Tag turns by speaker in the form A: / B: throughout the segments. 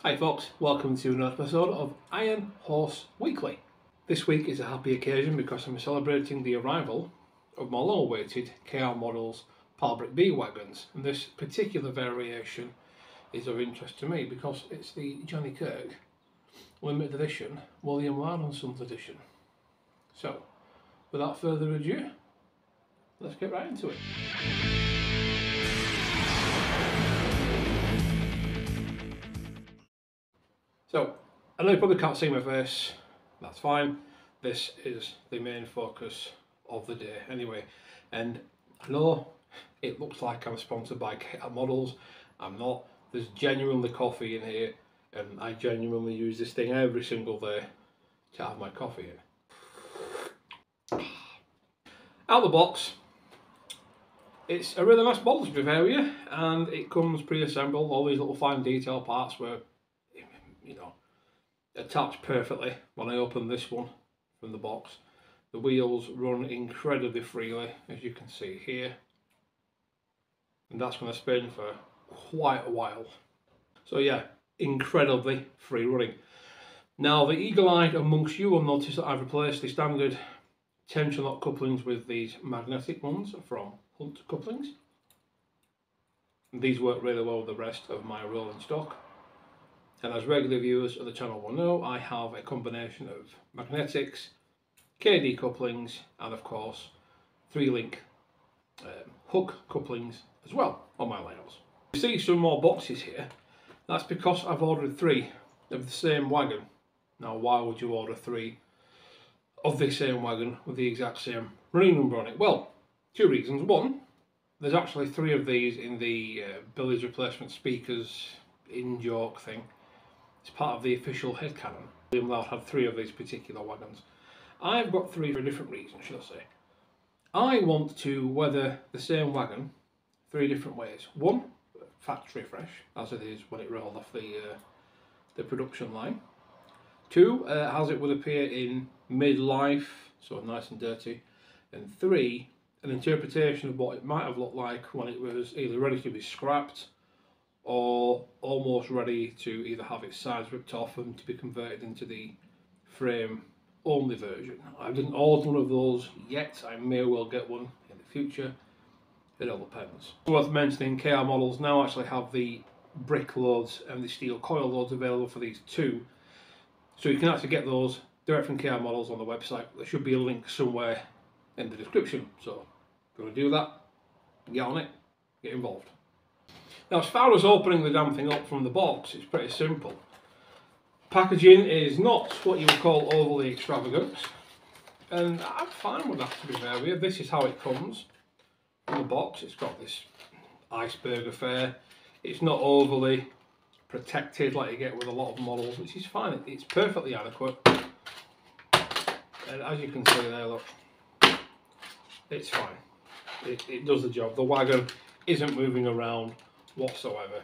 A: Hi folks, welcome to another episode of Iron Horse Weekly. This week is a happy occasion because I'm celebrating the arrival of my long-awaited KR Models Palbrick B wagons, and this particular variation is of interest to me because it's the Johnny Kirk limited edition William Ward and Sons edition. So, without further ado, let's get right into it. So, I know you probably can't see my face, that's fine. This is the main focus of the day anyway. And I know it looks like I'm sponsored by KR Models. I'm not. There's genuinely coffee in here, and I genuinely use this thing every single day to have my coffee in. Out the box, it's a really nice model to be fair with you, and it comes pre-assembled. All these little fine detail parts were, you know, attached perfectly when I opened this one from the box. The wheels run incredibly freely, as you can see here, and that's going to spin for quite a while. So yeah, incredibly free running. Now the eagle-eyed amongst you will notice that I've replaced the standard tension lock couplings with these magnetic ones from Hunt Couplings. And these work really well with the rest of my rolling stock. And as regular viewers of the channel will know, I have a combination of magnetics, KD couplings, and of course 3-link hook couplings as well on my layouts. You see some more boxes here. That's because I've ordered 3 of the same wagon. Now why would you order 3 of the same wagon with the exact same running number on it? Well, 2 reasons. One, there's actually 3 of these in the Billy's replacement speakers in-joke thing. It's part of the official headcanon. William Loud had 3 of these particular wagons. I've got 3 for a different reason, should I say. I want to weather the same wagon 3 different ways. 1, factory fresh, as it is when it rolled off the production line. 2, as it would appear in mid-life, so nice and dirty. And 3, an interpretation of what it might have looked like when it was either ready to be scrapped or almost ready to either have its sides ripped off and to be converted into the frame only version. I didn't order one of those yet. I may well get one in the future. It all depends. Worth mentioning, KR Models now actually have the brick loads and the steel coil loads available for these too. So you can actually get those direct from KR Models on the website. There should be a link somewhere in the description. So if you want to do that, get on it, get involved. Now, as far as opening the damn thing up from the box, it's pretty simple. Packaging is not what you would call overly extravagant, and I'm fine with that, to be fair with you. This is how it comes from the box. It's got this iceberg affair. It's not overly protected like you get with a lot of models, which is fine. It's perfectly adequate. And as you can see there, look, it's fine. It does the job. The wagon isn't moving around whatsoever.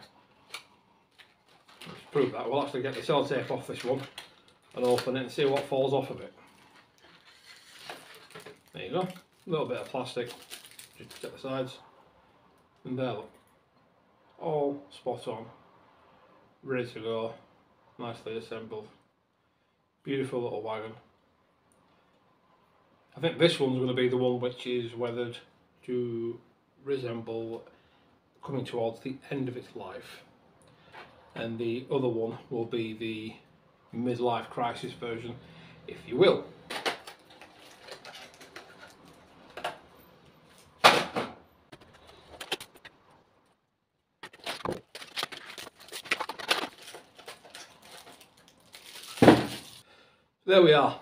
A: Let's prove that. We'll actually get the sellotape off this one and open it and see what falls off of it. There you go. A little bit of plastic just to check the sides. And there, look. All spot on. Ready to go. Nicely assembled. Beautiful little wagon. I think this one's going to be the one which is weathered to resemble coming towards the end of its life, and the other one will be the midlife crisis version, if you will. There we are,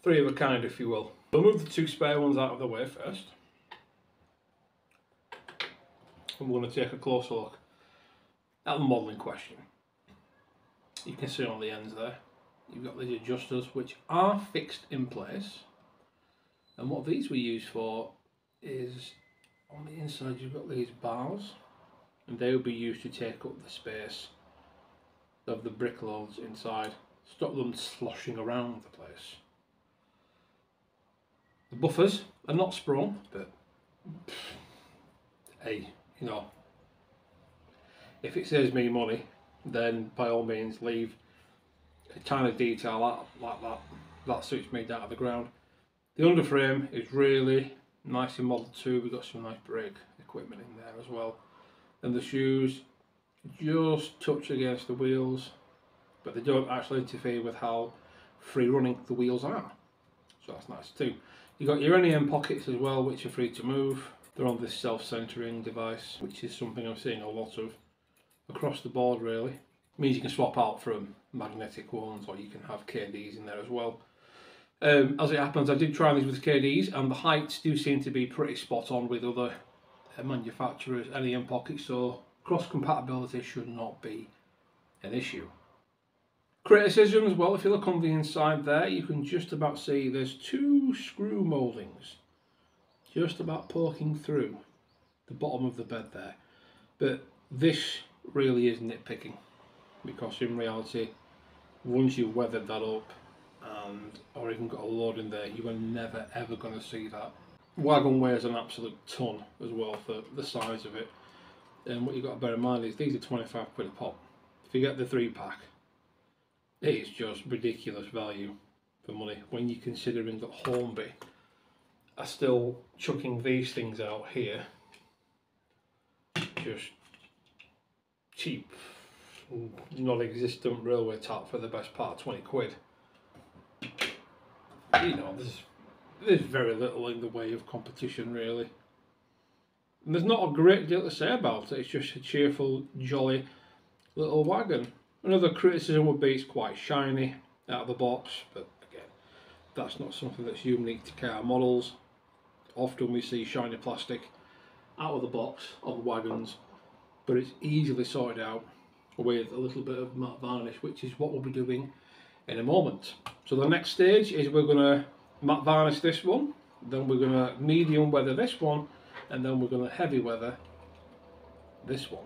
A: 3 of a kind, if you will. We'll move the 2 spare ones out of the way first. And we're going to take a closer look at the model in question. You can see on the ends there, you've got these adjusters which are fixed in place. And what these were used for is, on the inside you've got these bars, and they will be used to take up the space of the brick loads inside, stop them sloshing around the place. The buffers are not sprung, but hey, you know, if it saves me money, then by all means leave a tiny detail out like that. That suits me down to the ground. The underframe is really nice in Model 2. We've got some nice brake equipment in there as well. And the shoes just touch against the wheels, but they don't actually interfere with how free running the wheels are. So that's nice too. You've got your NEM pockets as well, which are free to move. They're on this self-centering device, which is something I'm seeing a lot of across the board really. It means you can swap out from magnetic ones, or you can have KDs in there as well. As it happens, I did try these with KDs, and the heights do seem to be pretty spot on with other manufacturers' NEM pockets, so cross compatibility should not be an issue. Criticisms, well, if you look on the inside there, you can just about see there's 2 screw mouldings just about poking through the bottom of the bed there. But this really is nitpicking, because in reality, once you've weathered that up or even got a load in there, you are never ever going to see that. Wagon weighs an absolute ton as well for the size of it, and what you've got to bear in mind is these are 25 quid a pop. If you get the 3-pack, it is just ridiculous value for money when you're considering that Hornby are still chucking these things out here, just cheap, non-existent railway tap for the best part of 20 quid. You know, there's very little in the way of competition really. And there's not a great deal to say about it, it's just a cheerful, jolly little wagon. Another criticism would be it's quite shiny out of the box, but again, that's not something that's unique to car models. Often we see shiny plastic out of the box on wagons, but it's easily sorted out with a little bit of matte varnish, which is what we'll be doing in a moment. So the next stage is we're going to matte varnish this one, then we're going to medium weather this one, and then we're going to heavy weather this one.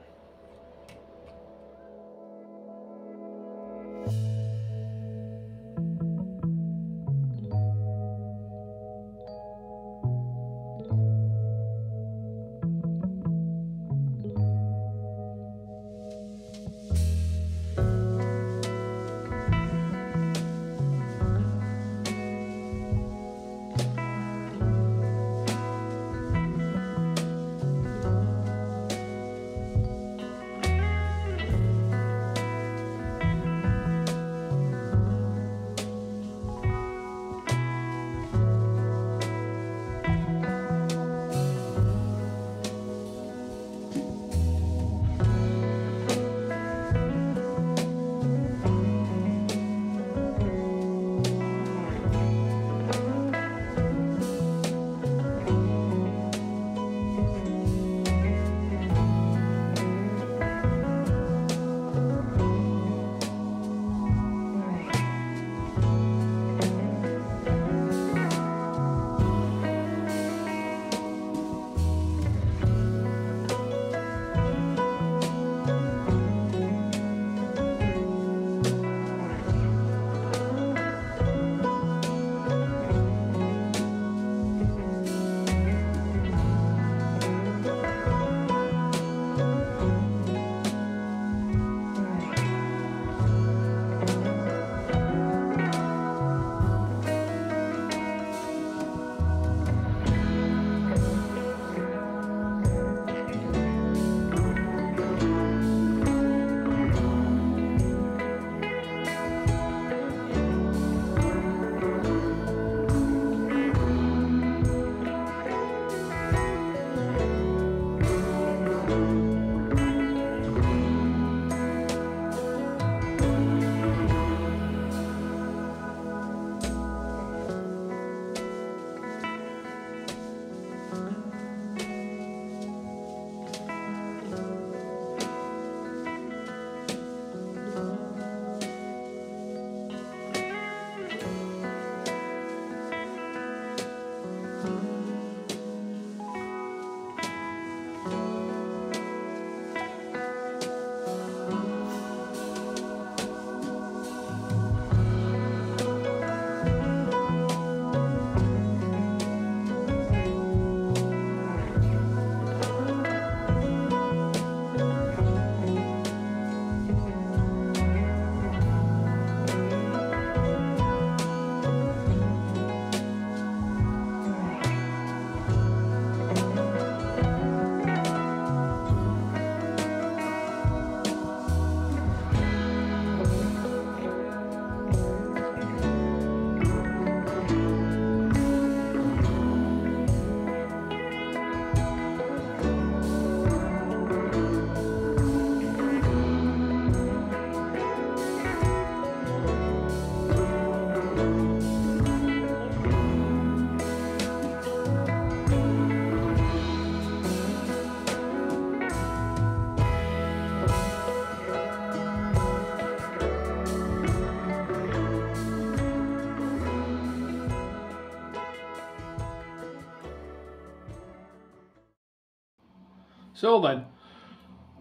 A: So then,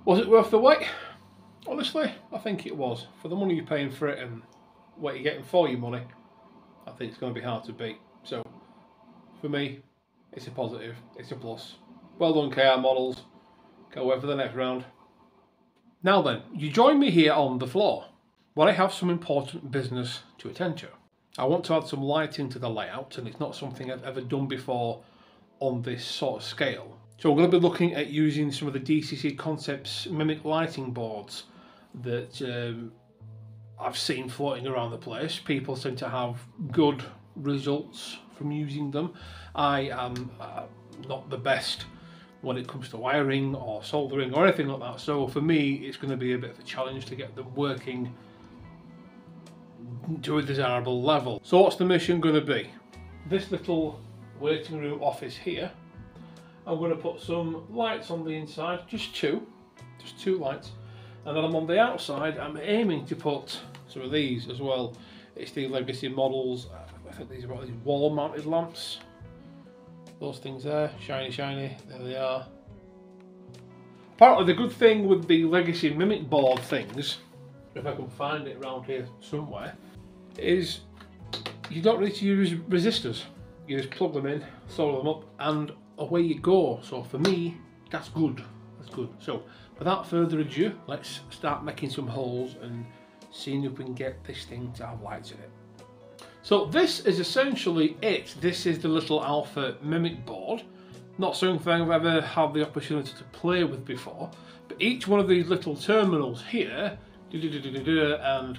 A: was it worth the wait? Honestly, I think it was. For the money you're paying for it and what you're getting for your money, I think it's going to be hard to beat. So, for me, it's a positive, it's a plus. Well done, KR Models. Go away for the next round. Now then, you join me here on the floor, where I have some important business to attend to. I want to add some lighting to the layout, and it's not something I've ever done before on this sort of scale. So we're going to be looking at using some of the DCC Concepts Mimic lighting boards that I've seen floating around the place. People seem to have good results from using them. I am not the best when it comes to wiring or soldering or anything like that, so for me it's going to be a bit of a challenge to get them working to a desirable level. So what's the mission going to be? This little waiting room office here, I'm going to put some lights on the inside, just two lights, and then on the outside I'm aiming to put some of these as well. It's the Legacy Models, I think these are what, these wall mounted lamps. Those things there, shiny, there they are. Apparently the good thing with the Legacy Mimic board things, if I can find it around here somewhere, is you don't need to use resistors. You just plug them in, solder them up, and away you go. So for me, that's good. That's good. So without further ado, let's start making some holes and seeing if we can get this thing to have lights in it. So this is essentially it. This is the little Alpha Mimic board. Not something I've ever had the opportunity to play with before, but each one of these little terminals here and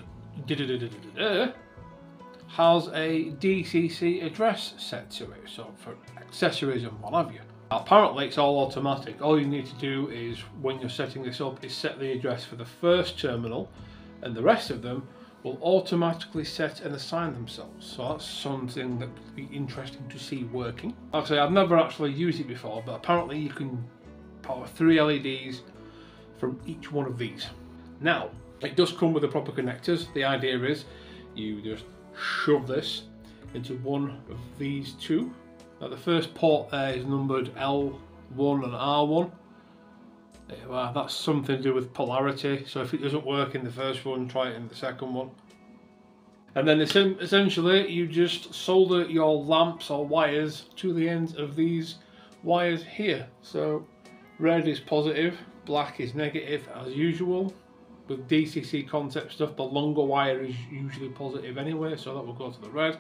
A: has a DCC address set to it, so for accessories and what have you. Apparently it's all automatic. All you need to do is, when you're setting this up, is set the address for the first terminal, and the rest of them will automatically set and assign themselves. So that's something that would be interesting to see working. Like I say, I've never actually used it before, but apparently you can power 3 LEDs from each one of these. Now, it does come with the proper connectors. The idea is you just shove this into one of these two. Now the first port there is numbered L1 and R1. Well, that's something to do with polarity, so if it doesn't work in the first one, try it in the second one. And then essentially you just solder your lamps or wires to the ends of these wires here. So red is positive, black is negative as usual. With DCC Concept stuff, the longer wire is usually positive anyway, so that will go to the red.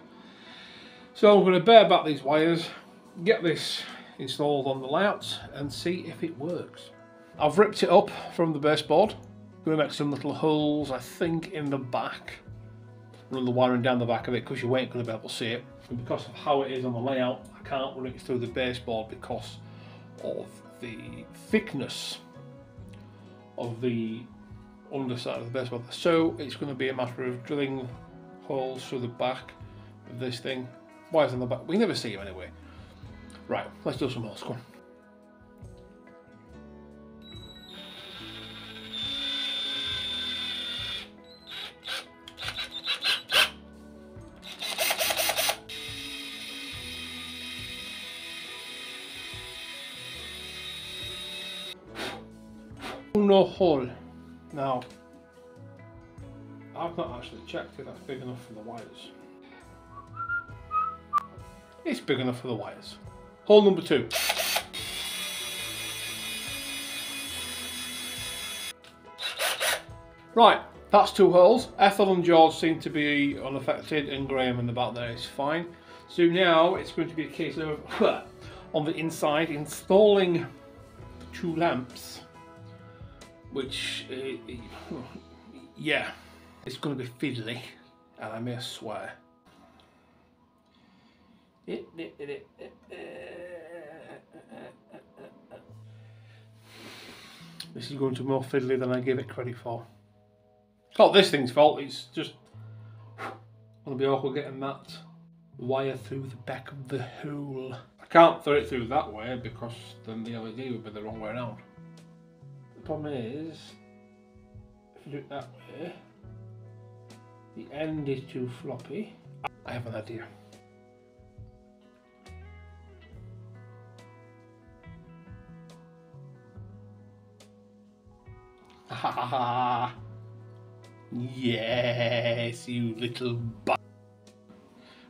A: So I'm going to bare back these wires, get this installed on the layout and see if it works. I've ripped it up from the baseboard. I'm going to make some little holes, I think, in the back. Run the wiring down the back of it because you ain't going to be able to see it. And because of how it is on the layout, I can't run it through the baseboard because of the thickness of the underside of the baseboard. So it's going to be a matter of drilling holes through the back of this thing. Wires on the back. We never see them anyway. Right, let's do some holes. Come on. No hole. Now, I've not actually checked if that's big enough for the wires. It's big enough for the wires. Hole number 2. Right, that's 2 holes. Ethel and George seem to be unaffected, and Graham in the back there is fine. So now it's going to be a case of, on the inside, installing 2 lamps. Which, yeah, it's going to be fiddly, and I may swear. This is going to be more fiddly than I gave it credit for. It's not this thing's fault, it's just going to be awkward getting that wire through the back of the hole. I can't throw it through that way because then the LED would be the wrong way around. The problem is, if you do it that way, the end is too floppy. I have an idea. Ha ha. Yes, you little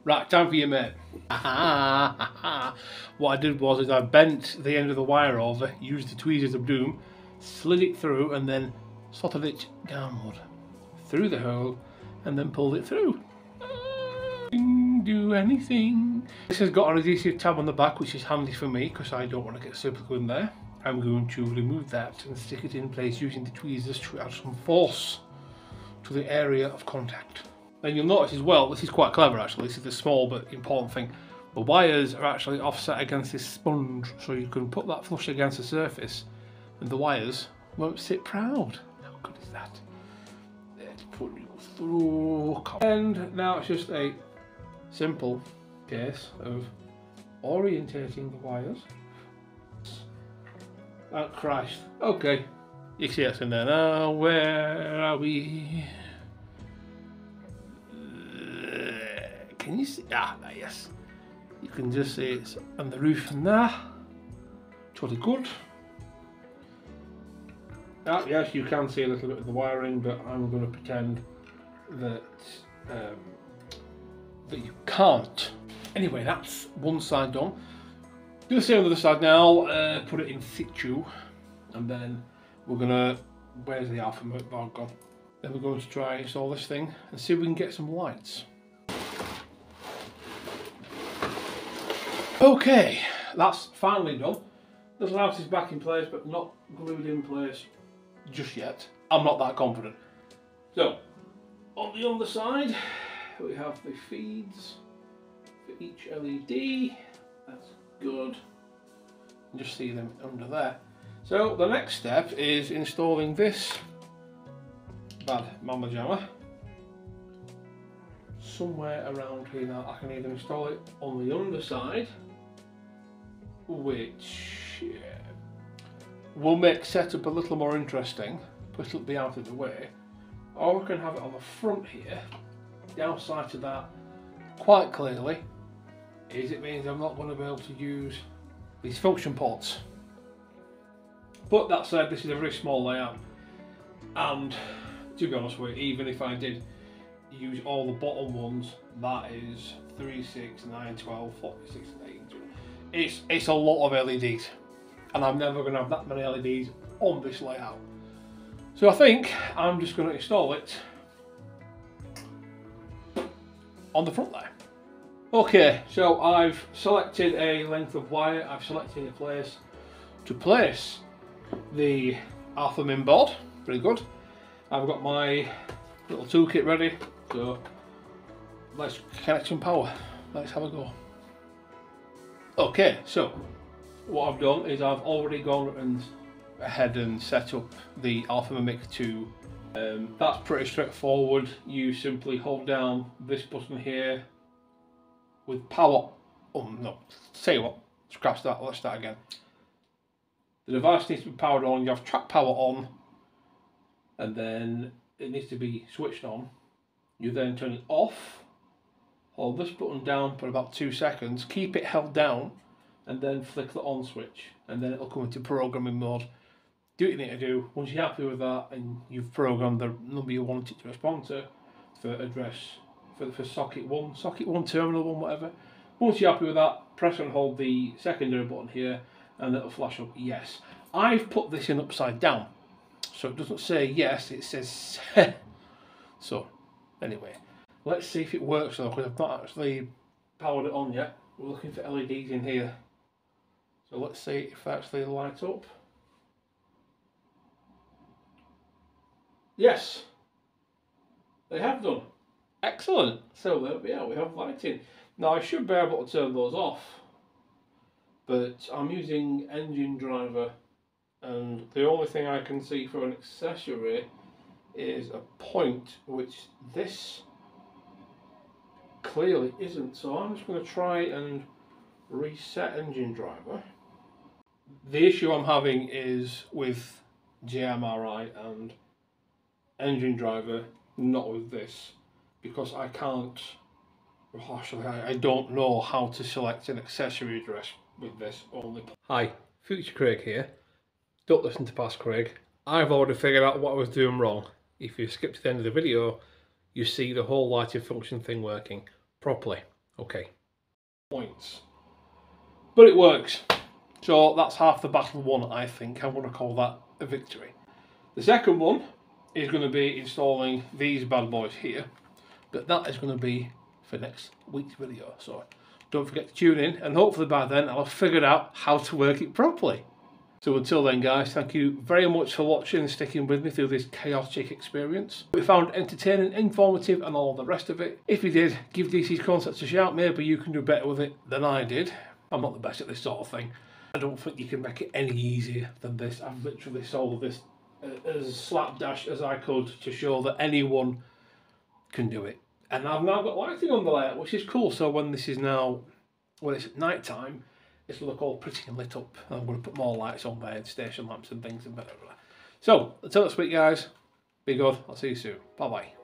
A: Right, time for your mate. What I did was I bent the end of the wire over, used the tweezers of doom, slid it through, and then slotted it downward through the hole, and then pulled it through. Didn't do anything. This has got an adhesive tab on the back, which is handy for me because I don't want to get super glue in there. I'm going to remove that and stick it in place using the tweezers to add some force to the area of contact. And you'll notice as well, this is quite clever actually, this is the small but important thing. The wires are actually offset against this sponge, so you can put that flush against the surface and the wires won't sit proud. How good is that? Let's put you through. And now it's just a simple case of orientating the wires. Oh Christ. Okay. You see us in there now. Where are we? Can you see? Ah, yes. You can just see it's on the roof and there. Totally good. Ah, yes, you can see a little bit of the wiring, but I'm going to pretend that that you can't. Anyway, that's one side done. Do the same on the other side now. Put it in situ, and then we're gonna. Where's the alpha bar gone? Then we're going to try install this thing and see if we can get some lights. Okay, that's finally done. The house is back in place, but not glued in place just yet. I'm not that confident. So, on the other side, we have the feeds for each LED. That's good. You just see them under there. So the next step is installing this bad mama jammer somewhere around here. Now I can either install it on the underside, which will make setup a little more interesting, but it'll be out of the way, or we can have it on the front here. The downside to that, quite clearly, is it means I'm not going to be able to use these function ports. But that said, this is a very small layout, and to be honest with you, even if I did use all the bottom ones, that is 3, 6, 9, 12, 46, 18. It's a lot of LEDs, and I'm never going to have that many LEDs on this layout. So I think I'm just going to install it on the front there. Okay, so I've selected a length of wire, I've selected a place to place the alpha min board. Very good. I've got my little toolkit ready, so let's connect some power. Let's have a go. Okay, so what I've done is I've already gone and ahead and set up the alpha mic 2. That's pretty straightforward. You simply hold down this button here with power. Oh no, tell you what, scratch that, let's start again. The device needs to be powered on, you have track power on, and then it needs to be switched on. You then turn it off, hold this button down for about 2 seconds, keep it held down, and then flick the on switch, and then it'll come into programming mode. Do what you need to do. Once you're happy with that and you've programmed the number you want it to respond to for address, for socket 1, terminal 1, whatever. Once you're happy with that, press and hold the secondary button here, and it'll flash up yes. I've put this in upside down, so it doesn't say yes, it says so anyway, let's see if it works though, because I've not actually powered it on yet. We're looking for LEDs in here, so let's see if they actually light up. Yes, they have done. Excellent. So yeah, we have lighting. Now I should be able to turn those off, but I'm using engine driver, and the only thing I can see for an accessory is a point, which this clearly isn't. So I'm just going to try and reset engine driver. The issue I'm having is with JMRI and engine driver, not with this, because I can't, actually I don't know how to select an accessory address with this only. Hi, Future Craig here. Don't listen to past Craig. I've already figured out what I was doing wrong. If you skip to the end of the video, you see the whole lighting function thing working properly. Okay. Points. But it works. So that's half the battle won, I think. I want to call that a victory. The second one is going to be installing these bad boys here. But that is going to be for next week's video. So don't forget to tune in, and hopefully by then I'll have figured out how to work it properly. So until then guys, thank you very much for watching and sticking with me through this chaotic experience. If you found entertaining, informative and all the rest of it, if you did, give DC's concepts a shout. Maybe you can do better with it than I did. I'm not the best at this sort of thing. I don't think you can make it any easier than this. I've literally sold this as slapdash as I could to show that anyone can do it. And I've now got lighting on the layout, which is cool. So when this is now, when it's night time, it'll look all pretty and lit up. I'm going to put more lights on there, station lamps and things and blah, blah, blah. So until next week guys, be good. I'll see you soon. Bye bye.